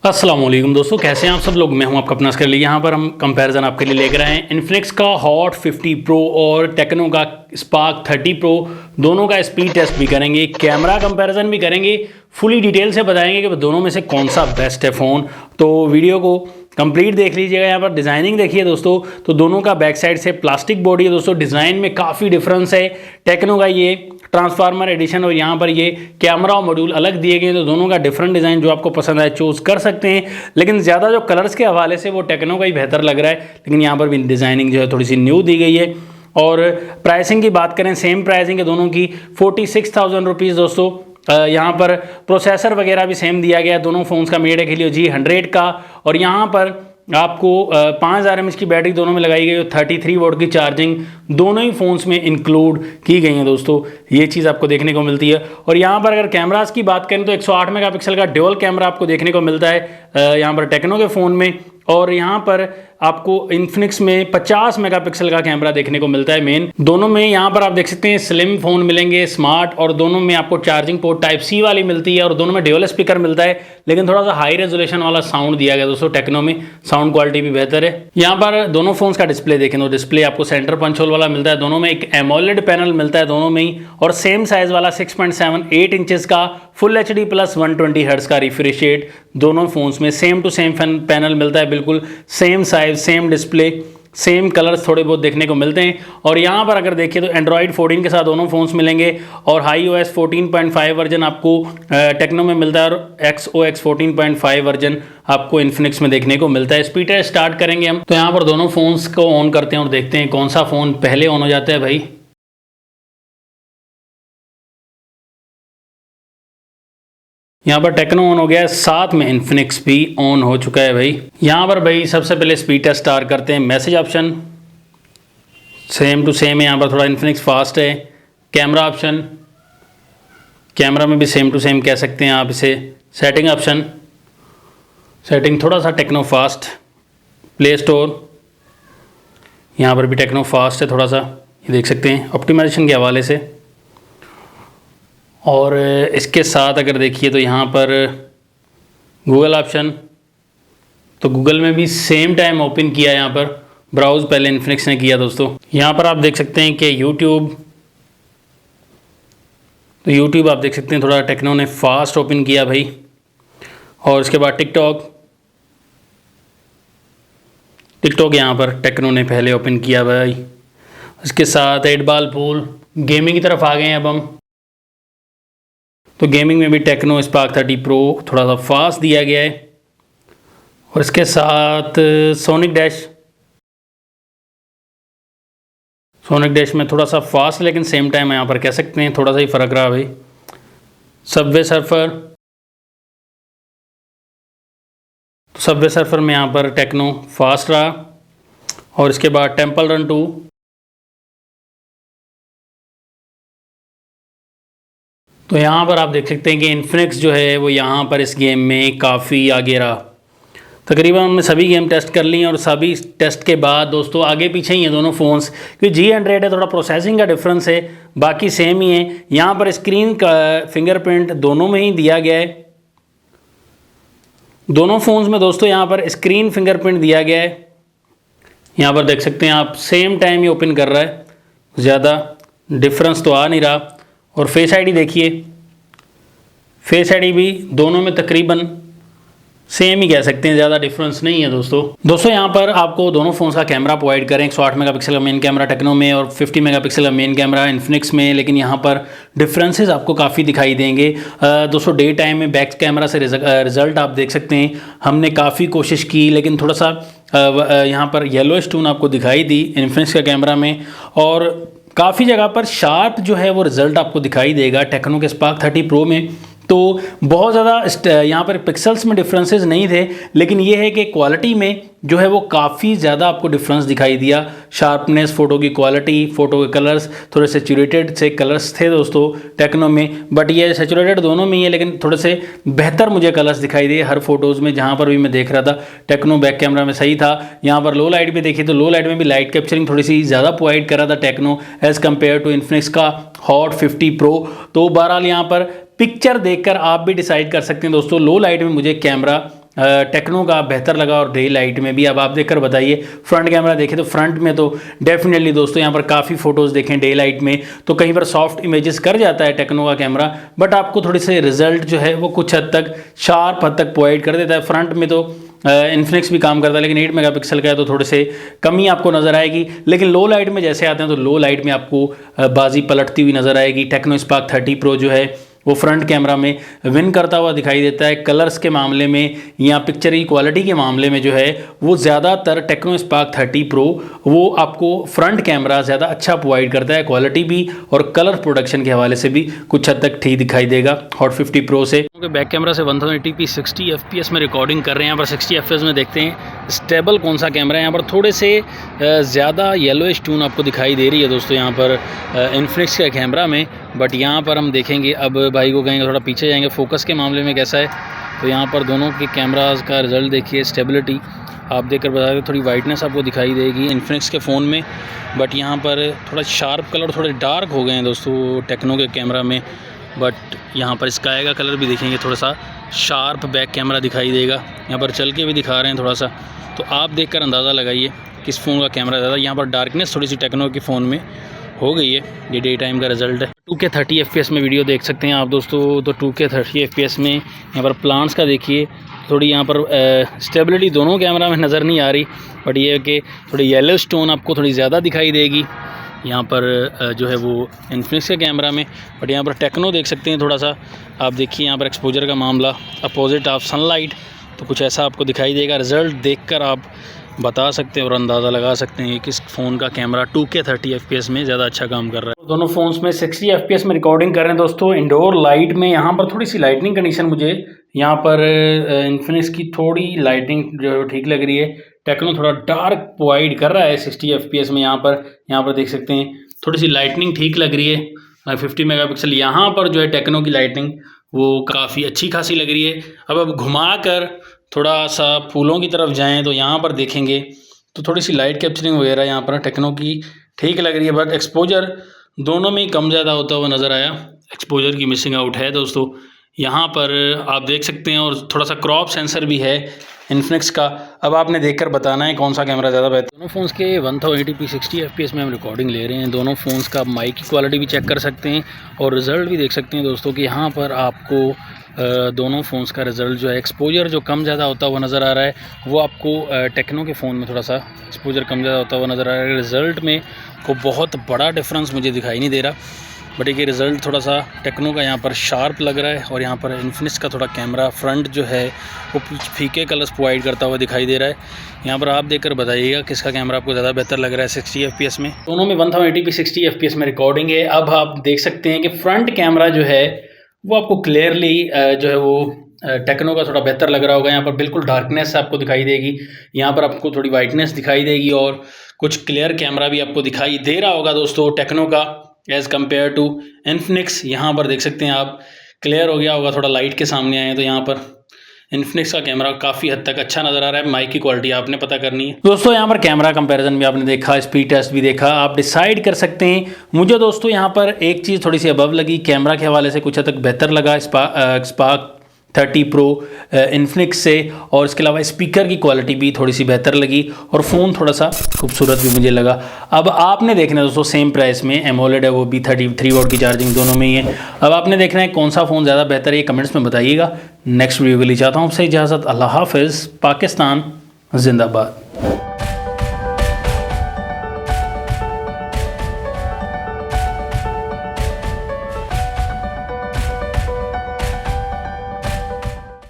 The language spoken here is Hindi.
अस्सलाम वालेकुम दोस्तों, कैसे हैं आप सब लोग। मैं हूं आपका अपना कर लिए। यहाँ पर हम कंपैरिजन आपके लिए लेकर आए हैं इन्फिनिक्स का हॉट 50 प्रो और टेक्नो का स्पार्क 30 प्रो। दोनों का स्पीड टेस्ट भी करेंगे, कैमरा कंपैरिजन भी करेंगे, फुली डिटेल से बताएंगे कि दोनों में से कौन सा बेस्ट है फ़ोन। तो वीडियो को कंप्लीट देख लीजिएगा। यहाँ पर डिज़ाइनिंग देखिए दोस्तों, तो दोनों का बैक साइड से प्लास्टिक बॉडी है दोस्तों। डिज़ाइन में काफ़ी डिफरेंस है। टेक्नो का ये ट्रांसफार्मर एडिशन और यहाँ पर ये कैमरा और मॉड्यूल अलग दिए गए हैं, तो दोनों का डिफरेंट डिज़ाइन जो आपको पसंद आए चूज़ कर सकते हैं। लेकिन ज़्यादा जो कलर्स के हवाले से वो टेक्नो का ही बेहतर लग रहा है, लेकिन यहाँ पर भी डिज़ाइनिंग जो है थोड़ी सी न्यू दी गई है। और प्राइसिंग की बात करें, सेम प्राइसिंग है दोनों की 46,000 रुपीज़ दोस्तों। यहाँ पर प्रोसेसर वगैरह भी सेम दिया गया है। दोनों फ़ोन्स का मेड है Helio G100 का। और यहाँ पर आपको 5000 mAh की बैटरी दोनों में लगाई गई है। 33 वोल्ट की चार्जिंग दोनों ही फ़ोन्स में इंक्लूड की गई है दोस्तों। ये चीज़ आपको देखने को मिलती है। और यहाँ पर अगर कैमरास की बात करें तो 108 मेगापिक्सल का ड्यूल कैमरा आपको देखने को मिलता है यहाँ पर टेक्नो के फ़ोन में। और यहाँ पर आपको इन्फिनिक्स में 50 मेगापिक्सल का कैमरा देखने को मिलता है मेन। दोनों में यहाँ पर आप देख सकते हैं स्लिम फ़ोन मिलेंगे, स्मार्ट, और दोनों में आपको चार्जिंग पोर्ट टाइप सी वाली मिलती है। और दोनों में ड्यूल स्पीकर मिलता है, लेकिन थोड़ा सा हाई रेजोल्यूशन वाला साउंड दिया गया दोस्तों। टेक्नो में साउंड क्वालिटी भी बेहतर है। यहाँ पर दोनों फोन्स का डिस्प्ले देखें तो डिस्प्ले आपको सेंटर पंच होल वाला मिलता है। दोनों में एक एमोलेड पैनल मिलता है दोनों में ही, और सेम साइज वाला 6.78 इंचेस का फुल HD प्लस 120 हर्ट्ज का रिफ्रेश रेट दोनों फोन्स में सेम टू सेम पैनल मिलता है। बिल्कुल same size, same display, same colours थोड़े बहुत देखने को मिलते हैं। और यहाँ पर अगर देखिए तो एंड्रॉइड 14 के साथ दोनों फोन्स मिलेंगे, और iOS 14.5 वर्जन आपको टेक्नो में मिलता है, और XOX 14.5 वर्जन आपको इन्फिनिक्स में देखने को मिलता है। स्पीड टेस्ट स्टार्ट करेंगे हम। तो यहाँ पर दोनों फोन्स को ऑन करते हैं और देखते हैं कौन सा फ़ोन पहले ऑन हो जाता है भाई। यहाँ पर टेक्नो ऑन हो गया है, साथ में इन्फिनिक्स भी ऑन हो चुका है भाई। यहाँ पर भाई सबसे पहले स्पीड टेस्ट स्टार्ट करते हैं। Message option same to same है, यहाँ पर थोड़ा इन्फिनिक्स फास्ट है। कैमरा ऑप्शन, कैमरा में भी सेम टू सेम कह सकते हैं आप इसे। सेटिंग ऑप्शन, सेटिंग थोड़ा सा टेक्नो फास्ट। प्ले स्टोर, यहाँ पर भी टेक्नो फास्ट है थोड़ा सा, ये देख सकते हैं ऑप्टिमाइजेशन के हवाले से। और इसके साथ अगर देखिए तो यहाँ पर गूगल ऑप्शन, तो गूगल में भी सेम टाइम ओपन किया यहाँ पर। ब्राउज़ पहले इन्फिनिक्स ने किया दोस्तों। यहाँ पर आप देख सकते हैं कि यूट्यूब, तो यूट्यूब आप देख सकते हैं थोड़ा टेक्नो ने फास्ट ओपन किया भाई। और इसके बाद टिकटॉक, टिकटॉक यहाँ पर टेक्नो ने पहले ओपन किया भाई। इसके साथ 8 बॉल पूल, गेमिंग की तरफ आ गए हैं अब हम। तो गेमिंग में भी टेक्नो स्पार्क 30 प्रो थोड़ा सा फास्ट दिया गया है। और इसके साथ सोनिक डैश, सोनिक डैश में थोड़ा सा फास्ट, लेकिन सेम टाइम यहाँ पर कह सकते हैं थोड़ा सा ही फ़र्क रहा भाई। सबवे सर्फर, तो सबवे सर्फर में यहाँ पर टेक्नो फास्ट रहा। और इसके बाद टेम्पल रन 2, तो यहाँ पर आप देख सकते हैं कि इन्फिनिक्स जो है वो यहाँ पर इस गेम में काफ़ी आगे रहा। तकरीबन हमने सभी गेम टेस्ट कर ली हैं, और सभी टेस्ट के बाद दोस्तों आगे पीछे ही हैं दोनों फ़ोन्स। क्योंकि G100 है, थोड़ा प्रोसेसिंग का डिफरेंस है, बाकी सेम ही है। यहाँ पर स्क्रीन का फिंगरप्रिंट दोनों में ही दिया गया है। दोनों फ़ोन्स में दोस्तों यहाँ पर स्क्रीन फिंगरप्रिंट दिया गया है। यहाँ पर देख सकते हैं आप, सेम टाइम ही ओपन कर रहा है, ज़्यादा डिफरेंस तो आ नहीं रहा। और फेस आईडी देखिए, फेस आईडी भी दोनों में तकरीबन सेम ही कह सकते हैं, ज़्यादा डिफरेंस नहीं है दोस्तों। यहाँ पर आपको दोनों फ़ोन्स का कैमरा प्रोवाइड करें। 108 मेगापिक्सल का मेन कैमरा टेक्नो में, और 50 मेगापिक्सल का मेन कैमरा इन्फिनिक्स में। लेकिन यहाँ पर डिफरेंसेस आपको काफ़ी दिखाई देंगे दोस्तों। डे टाइम में बैक कैमरा से रिज़ल्ट आप देख सकते हैं। हमने काफ़ी कोशिश की, लेकिन थोड़ा सा यहाँ पर येलोइश टोन आपको दिखाई दी इन्फिनिक्स का कैमरा में। और काफ़ी जगह पर शार्प जो है वो रिज़ल्ट आपको दिखाई देगा टेक्नो के स्पार्क 30 प्रो में। तो बहुत ज़्यादा यहाँ पर पिक्सल्स में डिफरेंसेस नहीं थे, लेकिन ये है कि क्वालिटी में जो है वो काफ़ी ज़्यादा आपको डिफरेंस दिखाई दिया। शार्पनेस, फ़ोटो की क्वालिटी, फ़ोटो के कलर्स, थोड़े सेचुरेटेड से कलर्स थे दोस्तों टेक्नो में, बट ये सेचुरेटेड दोनों में ही है, लेकिन थोड़े से बेहतर मुझे कलर्स दिखाई दिए हर फोटोज़ में। जहाँ पर भी मैं देख रहा था टेक्नो बैक कैमरा में सही था। यहाँ पर लो लाइट भी देखिए तो लो लाइट में भी लाइट कैप्चरिंग थोड़ी सी ज़्यादा प्रोवाइड कर रहा था Tecno as compare to Infinix का हॉट 50 प्रो। तो बहरहाल यहाँ पर पिक्चर देखकर आप भी डिसाइड कर सकते हैं दोस्तों। लो लाइट में मुझे कैमरा टेक्नो का बेहतर लगा और डे लाइट में भी। अब आप देखकर बताइए। फ्रंट कैमरा देखें तो फ्रंट में तो डेफिनेटली दोस्तों यहाँ पर काफ़ी फ़ोटोज़ देखें डे लाइट में तो कहीं पर सॉफ्ट इमेजेस कर जाता है टेक्नो का कैमरा, बट आपको थोड़े से रिजल्ट जो है वो कुछ हद तक शार्प हद तक प्रोवाइड कर देता है। फ्रंट में तो इन्फिनिक्स भी काम करता है, लेकिन 8 मेगापिक्सल का है तो थोड़े से कमी आपको नज़र आएगी। लेकिन लो लाइट में जैसे आते हैं तो लो लाइट में आपको बाजी पलटती हुई नज़र आएगी। टेक्नो स्पार्क 30 प्रो जो है वो फ्रंट कैमरा में विन करता हुआ दिखाई देता है। कलर्स के मामले में या पिक्चर की क्वालिटी के मामले में जो है वो ज़्यादातर टेक्नो स्पार्क 30 प्रो वो आपको फ्रंट कैमरा ज़्यादा अच्छा प्रोवाइड करता है, क्वालिटी भी और कलर प्रोडक्शन के हवाले से भी कुछ हद तक ठीक दिखाई देगा हॉट 50 प्रो से। बैक कैमरा से 1080p 60 fps में रिकॉर्डिंग कर रहे हैं। यहाँ पर 60 fps में देखते हैं स्टेबल कौन सा कैमरा है। यहाँ पर थोड़े से ज़्यादा येलोइश टून आपको दिखाई दे रही है दोस्तों यहाँ पर इन्फिनिक्स के कैमरा में, बट यहाँ पर हम देखेंगे। अब भाई को कहेंगे थोड़ा पीछे जाएंगे, फोकस के मामले में कैसा है। तो यहाँ पर दोनों के कैमराज का रिजल्ट देखिए, स्टेबिलिटी आप देखकर बता दें। थोड़ी वाइटनेस आपको दिखाई देगी इन्फिनिक्स के फ़ोन में, बट यहाँ पर थोड़ा शार्प कलर थोड़े डार्क हो गए हैं दोस्तों टेक्नो के कैमरा में। बट यहाँ पर स्काई का कलर भी देखेंगे थोड़ा सा शार्प बैक कैमरा दिखाई देगा। यहाँ पर चल के भी दिखा रहे हैं थोड़ा सा, तो आप देखकर अंदाज़ा लगाइए किस फ़ोन का कैमरा ज़्यादा। यहाँ पर डार्कनेस थोड़ी सी टेक्नो के फ़ोन में हो गई है, ये डे टाइम का रिजल्ट है। 2K 30 fps में वीडियो देख सकते हैं आप दोस्तों। तो 2K 30 fps में यहाँ पर प्लांट्स का देखिए, थोड़ी यहाँ पर स्टेबिलिटी दोनों कैमरा में नज़र नहीं आ रही, बट ये है कि थोड़ी येलो स्टोन आपको थोड़ी ज़्यादा दिखाई देगी यहाँ पर जो है वो इन्फिनिक्स के कैमरा में। बट यहाँ पर टेक्नो देख सकते हैं थोड़ा सा आप देखिए, यहाँ पर एक्सपोजर का मामला अपोजिट ऑफ सनलाइट, तो कुछ ऐसा आपको दिखाई देगा। रिज़ल्ट देखकर आप बता सकते हैं और अंदाज़ा लगा सकते हैं किस फ़ोन का कैमरा 2K 30 fps में ज़्यादा अच्छा काम कर रहा है। दोनों फ़ोन्स में 60 fps में रिकॉर्डिंग कर रहे हैं दोस्तों इंडोर लाइट में। यहाँ पर थोड़ी सी लाइटनिंग कंडीशन मुझे यहाँ पर इन्फिनिक्स की थोड़ी लाइटिंग जो ठीक लग रही है। टेक्नो थोड़ा डार्क प्रोवाइड कर रहा है 60 fps में। यहाँ पर देख सकते हैं थोड़ी सी लाइटनिंग ठीक लग रही है 50 मेगापिक्सल। यहाँ पर जो है टेक्नो की लाइटनिंग वो काफ़ी अच्छी खासी लग रही है। अब घुमा कर थोड़ा सा फूलों की तरफ जाएं तो यहाँ पर देखेंगे तो थोड़ी सी लाइट कैप्चरिंग वगैरह यहाँ पर टेक्नो की ठीक लग रही है, बट एक्सपोजर दोनों में कम ज़्यादा होता हुआ नज़र आया। एक्सपोजर की मिसिंग आउट है दोस्तों यहाँ पर आप देख सकते हैं, और थोड़ा सा क्रॉप सेंसर भी है इन्फिनिक्स का। अब आपने देखकर बताना है कौन सा कैमरा ज़्यादा बेहतर। दोनों फ़ोन्स के 1080p 60 fps में हम रिकॉर्डिंग ले रहे हैं। दोनों फ़ोन्स का माइक की क्वालिटी भी चेक कर सकते हैं और रिज़ल्ट भी देख सकते हैं दोस्तों कि यहाँ पर आपको दोनों फ़ोन्स का रिज़ल्ट जो है एक्सपोजर जो कम ज़्यादा होता हुआ नज़र आ रहा है वो आपको टेक्नो के फ़ोन में थोड़ा सा एक्सपोजर कम ज़्यादा होता हुआ नज़र आ रहा है। रिज़ल्ट में को बहुत बड़ा डिफरेंस मुझे दिखाई नहीं दे रहा, बट ये रिज़ल्ट थोड़ा सा टेक्नो का यहाँ पर शार्प लग रहा है और यहाँ पर इन्फिनिक्स का थोड़ा कैमरा फ्रंट जो है वो फीके कलर्स प्रोवाइड करता हुआ दिखाई दे रहा है। यहाँ पर आप देखकर बताइएगा किसका कैमरा आपको ज़्यादा बेहतर लग रहा है 60 fps में। दोनों में 1080p 60 fps में रिकॉर्डिंग है। अब आप देख सकते हैं कि फ्रंट कैमरा जो है वो आपको क्लियरली जो है वो टेक्नो का थोड़ा बेहतर लग रहा होगा। यहाँ पर बिल्कुल डार्कनेस आपको दिखाई देगी, यहाँ पर आपको थोड़ी वाइटनेस दिखाई देगी और कुछ क्लियर कैमरा भी आपको दिखाई दे रहा होगा दोस्तों टेक्नो का एज़ कम्पेयर टू इन्फिनिक्स। यहाँ पर देख सकते हैं आप क्लियर हो गया होगा, थोड़ा लाइट के सामने आए तो यहाँ पर इन्फिनिक्स का कैमरा काफ़ी हद तक अच्छा नज़र आ रहा है। माइक की क्वालिटी आपने पता करनी है दोस्तों। यहाँ पर कैमरा कंपैरिजन भी आपने देखा, स्पीड टेस्ट भी देखा, आप डिसाइड कर सकते हैं। मुझे दोस्तों यहाँ पर एक चीज़ थोड़ी सी अबव लगी, कैमरा के हवाले से कुछ हद तक बेहतर लगा स्पार्क 30 प्रो इन्फिनिक्स से, और इसके अलावा स्पीकर की क्वालिटी भी थोड़ी सी बेहतर लगी और फ़ोन थोड़ा सा खूबसूरत भी मुझे लगा। अब आपने देखना है दोस्तों सेम प्राइस में एमोलेड है वो भी 33 वॉट की चार्जिंग दोनों में ही है। अब आपने देखना है कौन सा फ़ोन ज़्यादा बेहतर है, ये कमेंट्स में बताइएगा। नेक्स्ट वीडियो के लिए चाहता हूँ आपसे इजाज़त। अल्लाह हाफ़िज़। पाकिस्तान जिंदाबाद।